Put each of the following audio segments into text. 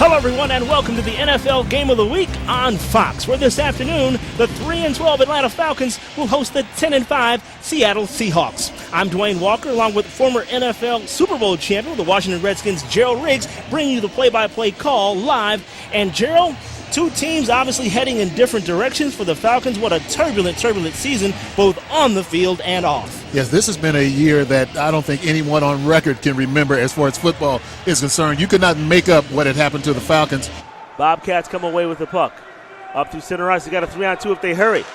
Hello, everyone, and welcome to the NFL Game of the Week on Fox, where this afternoon, the 3-12 Atlanta Falcons will host the 10-5 Seattle Seahawks. I'm Duane Walker, along with former NFL Super Bowl champion, the Washington Redskins, Gerald Riggs, bringing you the play-by-play call live. And Gerald, two teams obviously heading in different directions for the Falcons. What a turbulent season, both on the field and off. Yes, this has been a year that I don't think anyone on record can remember as far as football is concerned. You could not make up what had happened to the Falcons. Bobcats come away with the puck. Up through center ice, they got a 3-on-2 if they hurry.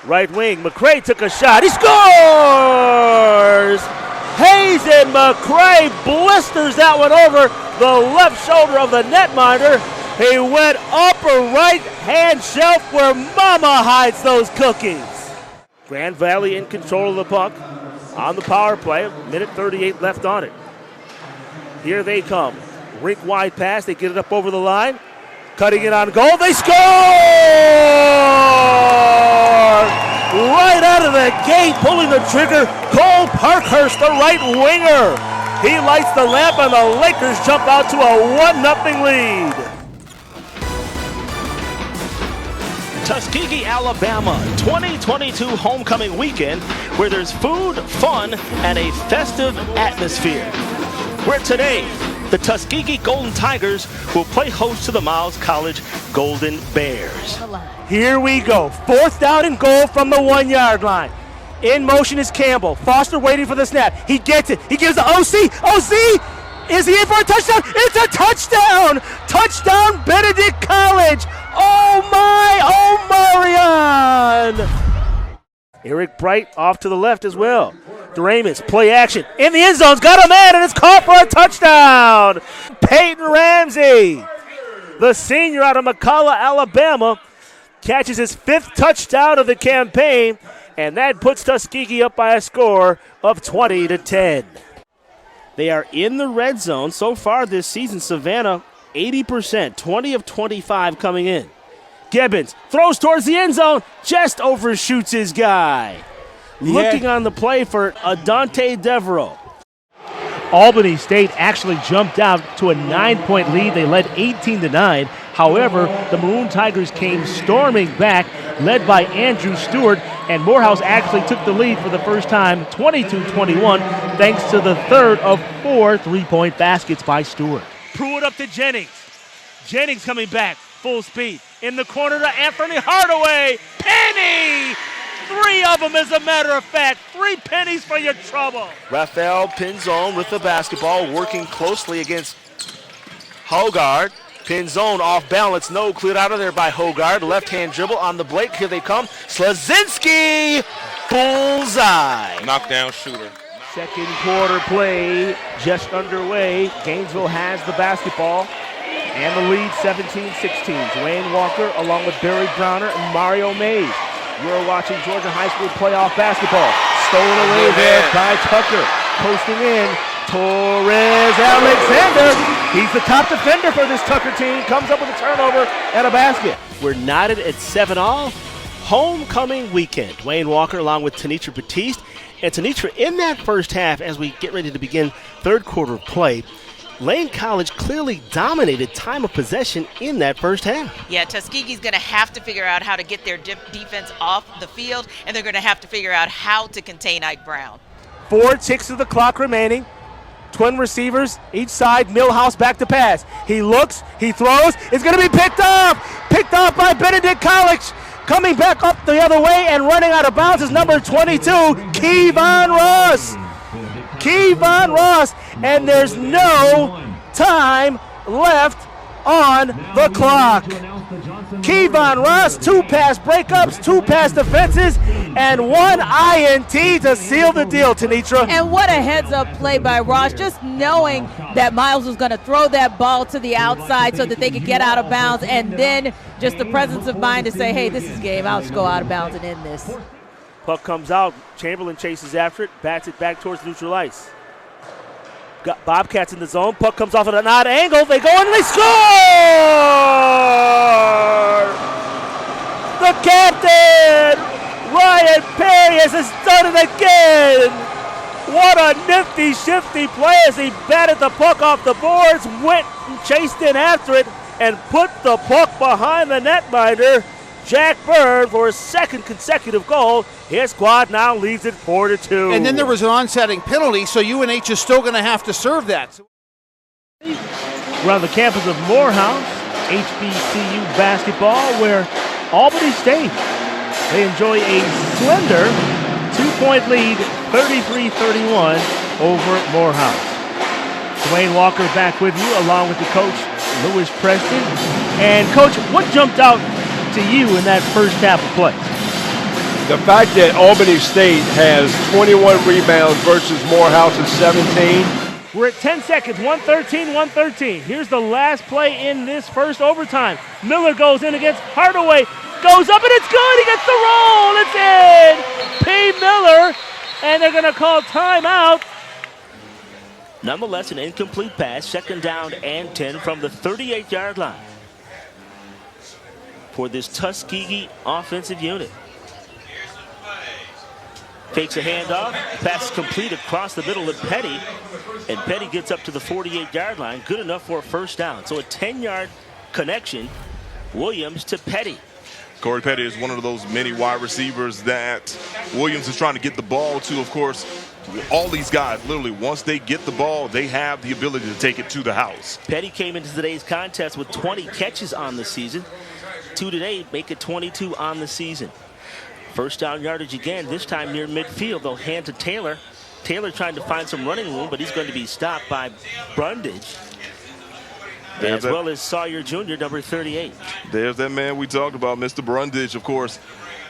Right wing, McCray took a shot. He scores! Hazen McCray blisters that one over the left shoulder of the netminder. He went upper right-hand shelf where Mama hides those cookies. Grand Valley in control of the puck on the power play. Minute 38 left on it. Here they come. Rink wide pass. They get it up over the line. Cutting it on goal. They score! Right out of the gate, pulling the trigger, Cole Parkhurst, the right winger. He lights the lamp and the Lakers jump out to a 1-0 lead. Tuskegee, Alabama, 2022 homecoming weekend where there's food, fun, and a festive atmosphere. Where today, the Tuskegee Golden Tigers will play host to the Miles College Golden Bears. Here we go. 4th down and goal from the 1-yard line. In motion is Campbell. Foster waiting for the snap. He gets it. He gives the OC. OC! Is he in for a touchdown? It's a touchdown! Touchdown, Benedict College! Oh my, oh Marion! Eric Bright off to the left as well. Doremus, play action. In the end zone's got a man, and it's caught for a touchdown! Peyton Ramsey, the senior out of McCalla, Alabama, catches his 5th touchdown of the campaign, and that puts Tuskegee up by a score of 20-10. They are in the red zone so far this season. Savannah, 80%, 20 of 25 coming in. Gibbons throws towards the end zone, just overshoots his guy. Looking on the play for Adante Devereaux. Albany State actually jumped out to a 9-point lead. They led 18-9. However, the Maroon Tigers came storming back, led by Andrew Stewart, and Morehouse actually took the lead for the first time, 22-21, thanks to the third of 4 3-point baskets by Stewart. Pruitt up to Jennings. Jennings coming back, full speed. In the corner to Anthony Hardaway. Penny! 3 of them, as a matter of fact. 3 pennies for your trouble. Rafael Pinzon with the basketball, working closely against Hogard. Pinzon off balance, no, cleared out of there by Hogard. Left-hand dribble on the break. Here they come. Slazinski, bullseye. Knockdown shooter. Second quarter play just underway. Gainesville has the basketball and the lead 17-16. Duane Walker along with Barry Browner and Mario Mays. You're watching Georgia High School playoff basketball. Stolen away there by Tucker. Posting in. Torres Alexander. He's the top defender for this Tucker team. Comes up with a turnover and a basket. We're knotted at 7-all. Homecoming weekend. Duane Walker along with Tanitra Batiste. And Tanitra, in that first half, as we get ready to begin third quarter play, Lane College clearly dominated time of possession in that first half. Yeah, Tuskegee's going to have to figure out how to get their defense off the field, and they're going to have to figure out how to contain Ike Brown. 4 ticks of the clock remaining. Twin receivers, each side. Millhouse back to pass. He looks, he throws. It's going to be picked off. Picked off by Benedict College. Coming back up the other way and running out of bounds is number 22, Kevon Ross. Kevon Ross, and there's no time left on the clock. Kevon Ross, 2 pass breakups, 2 pass defenses, and 1 INT to seal the deal, Tanitra. And what a heads-up play by Ross, just knowing that Miles was going to throw that ball to the outside so that they could get out of bounds, and then just the presence of mind to say, hey, this is game. I'll just go out of bounds and end this. Puck comes out. Chamberlain chases after it, bats it back towards neutral ice. Got Bobcats in the zone. Puck comes off at an odd angle. They go in and they score! The captain, Ryan Perry, has done it again. What a nifty, shifty play as he batted the puck off the boards, went and chased in after it, and put the puck behind the netminder, Jack Bird, for his second consecutive goal. His squad now leads it 4-2. And then there was an onsetting penalty, so UNH is still going to have to serve that. We're on the campus of Morehouse, HBCU basketball, where Albany State, they enjoy a slender 2-point lead, 33-31 over Morehouse. Duane Walker back with you, along with the coach, Lewis Preston. And, Coach, what jumped out to you in that first half of play? The fact that Albany State has 21 rebounds versus Morehouse's 17. We're at 10 seconds, 113. Here's the last play in this first overtime. Miller goes in against Hardaway, goes up, and it's good. He gets the roll. It's in. P. Miller, and they're going to call timeout. Nonetheless, an incomplete pass, second down and 10 from the 38-yard line for this Tuskegee offensive unit. Takes a handoff, pass is complete across the middle of Petty, and Petty gets up to the 48-yard line, good enough for a first down. So a 10-yard connection, Williams to Petty. Corey Petty is one of those many wide receivers that Williams is trying to get the ball to. Of course, all these guys, literally, once they get the ball, they have the ability to take it to the house. Petty came into today's contest with 20 catches on the season. 2 today, make it 22 on the season. First down yardage again, this time near midfield. They'll hand to Taylor. Taylor trying to find some running room, but he's going to be stopped by Brundage, as well as Sawyer Jr., number 38. There's that man we talked about, Mr. Brundage. Of course,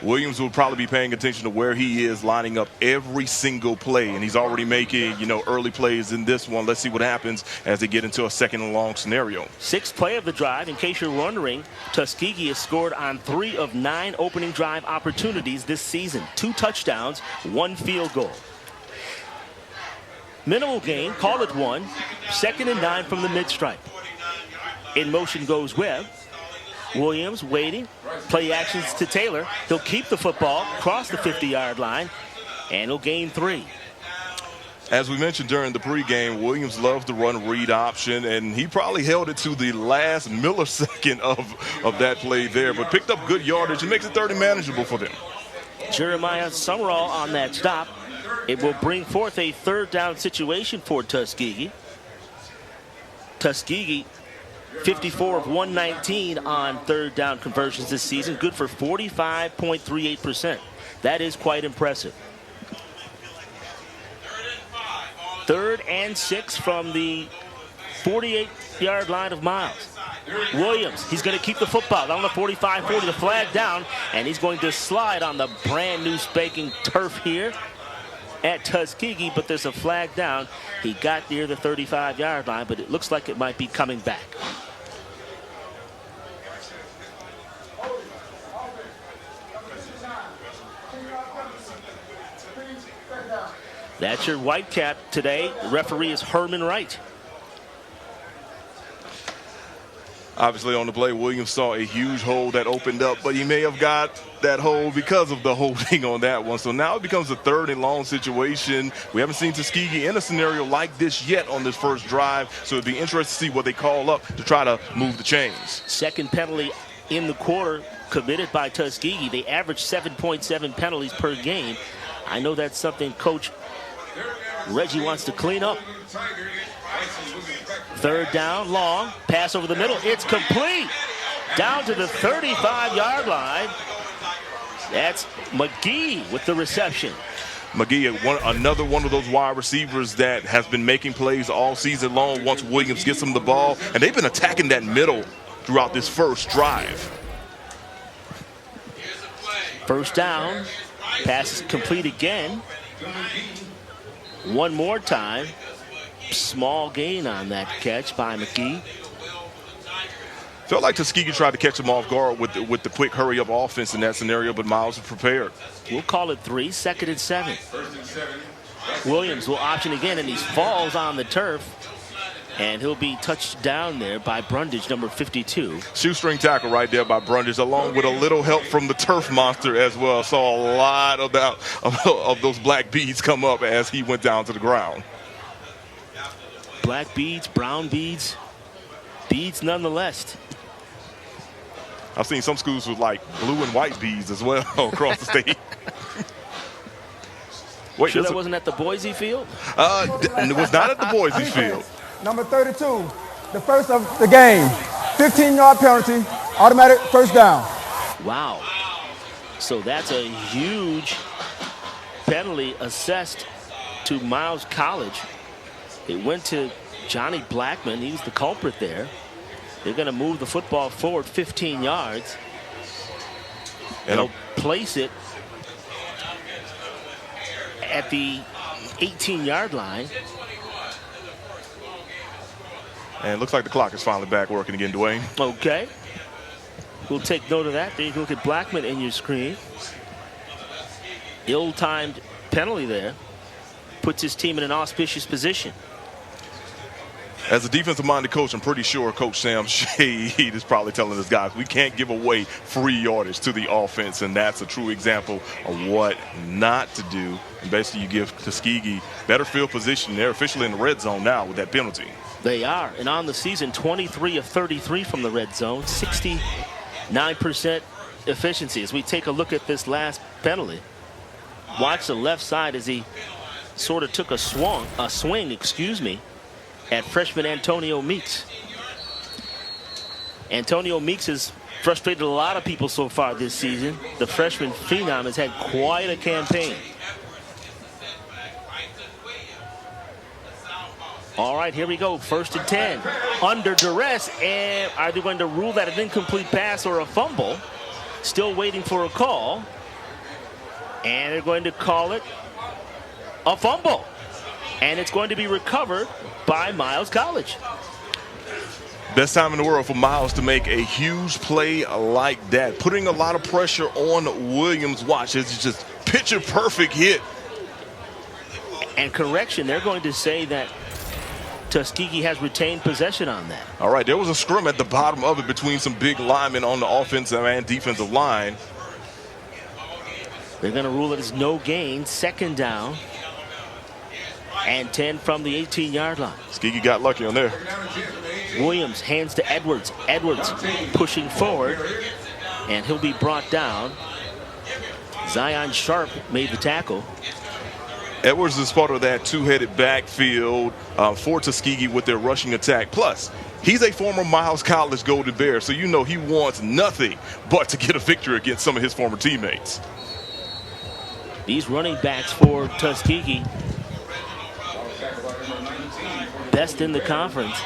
Williams will probably be paying attention to where he is lining up every single play, and he's already making, early plays in this one. Let's see what happens as they get into a second and long scenario. Sixth play of the drive. In case you're wondering, Tuskegee has scored on 3 of 9 opening drive opportunities this season. 2 touchdowns, 1 field goal. Minimal gain, call it 1. Second and 9 from the mid-stripe. In motion goes Webb. Williams waiting. Play actions to Taylor. He'll keep the football, cross the 50-yard line, and he'll gain 3. As we mentioned during the pregame, Williams loves to run read option, and he probably held it to the last millisecond of that play there, but picked up good yardage and makes it 30 manageable for them. Jeremiah Summerall on that stop. It will bring forth a third down situation for Tuskegee. Tuskegee 54 of 119 on third down conversions this season, good for 45.38%. That is quite impressive. 3rd and 6 from the 48-yard line of Miles. Williams, he's going to keep the football on the 45-40, the flag down, and he's going to slide on the brand new spanking turf here at Tuskegee, but there's a flag down. He got near the 35-yard line, but it looks like it might be coming back. That's your Whitecap today. The referee is Herman Wright. Obviously on the play, Williams saw a huge hole that opened up, but he may have got that hole because of the holding on that one. So now it becomes a 3rd and long situation. We haven't seen Tuskegee in a scenario like this yet on this first drive, so it'd be interesting to see what they call up to try to move the chains. Second penalty in the quarter committed by Tuskegee. They average 7.7 penalties per game. I know that's something Coach Reggie wants to clean up. 3rd down, long, pass over the middle. It's complete. Down to the 35-yard line. That's McGee with the reception. McGee, another one of those wide receivers that has been making plays all season long once Williams gets him the ball. And they've been attacking that middle throughout this first drive. First down. Pass is complete again. One more time. Small gain on that catch by McGee. Felt like Tuskegee tried to catch him off guard with the quick hurry-up offense in that scenario, but Miles was prepared. We'll call it 3, 2nd and 7. Williams will option again, and he falls on the turf. And he'll be touched down there by Brundage, number 52. Shoestring tackle right there by Brundage, along with a little help from the turf monster as well. Saw a lot of those black beads come up as he went down to the ground. Black beads, brown beads, beads nonetheless. I've seen some schools with like blue and white beads as well across the state. Wait, sure that wasn't at the Boise field? It was not at the Boise field. Number 32, the first of the game. 15-yard penalty, automatic first down. Wow. So that's a huge penalty assessed to Miles College. It went to Johnny Blackman. He was the culprit there. They're going to move the football forward 15 yards. And they'll place it at the 18-yard line. And it looks like the clock is finally back working again, Duane. Okay. We'll take note of that. There you can look at Blackman in your screen. Ill-timed penalty there. Puts his team in an auspicious position. As a defensive-minded coach, I'm pretty sure Coach Sam Shade is probably telling his guys, we can't give away free yardage to the offense, and that's a true example of what not to do. And basically, you give Tuskegee better field position. They're officially in the red zone now with that penalty. They are. And on the season, 23 of 33 from the red zone, 69% efficiency. As we take a look at this last penalty, watch the left side as he sort of took a swing, at freshman Antonio Meeks. Antonio Meeks has frustrated a lot of people so far this season. The freshman phenom has had quite a campaign. All right, here we go. 1st and 10. Under duress, and are they going to rule that an incomplete pass or a fumble? Still waiting for a call. And they're going to call it a fumble. And it's going to be recovered by Miles College. Best time in the world for Miles to make a huge play like that. Putting a lot of pressure on Williams. Watch, it's just picture perfect hit. And correction, they're going to say that Tuskegee has retained possession on that. All right, there was a scrum at the bottom of it between some big linemen on the offensive and defensive line. They're going to rule it as no gain. 2nd down. And 10 from the 18-yard line. Tuskegee got lucky on there. Williams hands to Edwards. Edwards pushing forward, and he'll be brought down. Zion Sharp made the tackle. Edwards is part of that two-headed backfield for Tuskegee with their rushing attack. Plus, he's a former Miles College Golden Bear, so you know he wants nothing but to get a victory against some of his former teammates. These running backs for Tuskegee, best in the conference.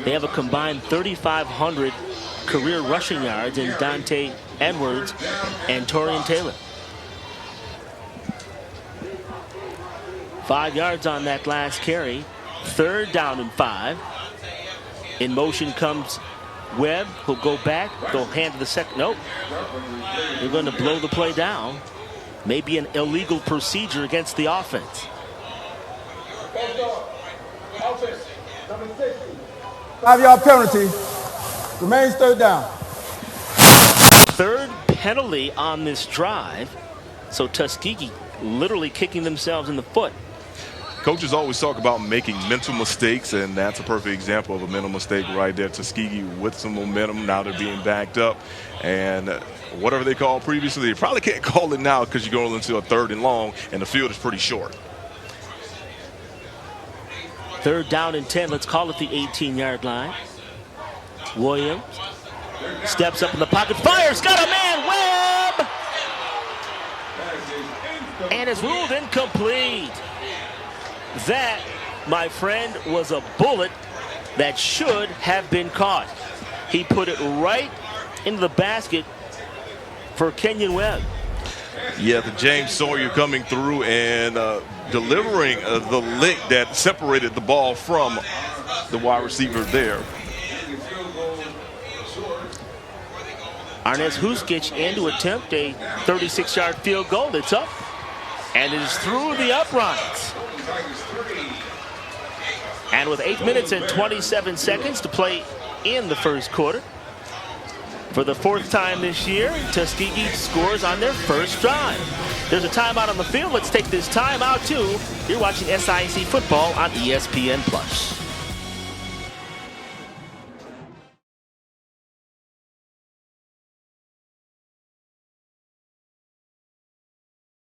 They have a combined 3,500 career rushing yards in Dante Edwards and Torian Taylor. 5 yards on that last carry. 3rd down and 5. In motion comes Webb. He'll go back. They'll hand to the second. Nope. They're going to blow the play down. Maybe an illegal procedure against the offense. 5-yard penalty. Remains 3rd down. 3rd penalty on this drive. So Tuskegee literally kicking themselves in the foot. Coaches always talk about making mental mistakes, and that's a perfect example of a mental mistake right there. Tuskegee with some momentum. Now they're being backed up. And whatever they called previously, they probably can't call it now because you're going into a 3rd and long, and the field is pretty short. 3rd down and 10. Let's call it the 18-yard line. Williams steps up in the pocket, fires, got a man, Webb! And it's ruled incomplete. That, my friend, was a bullet that should have been caught. He put it right into the basket for Kenyon Webb. Yeah, the James Sawyer coming through and delivering the lick that separated the ball from the wide receiver there. Arnez Huskic in to attempt a 36-yard field goal. It's up, and it is through the uprights. And with 8 minutes and 27 seconds to play in the first quarter, for the 4th time this year, Tuskegee scores on their first drive. There's a timeout on the field. Let's take this timeout too. You're watching SIC football on ESPN+.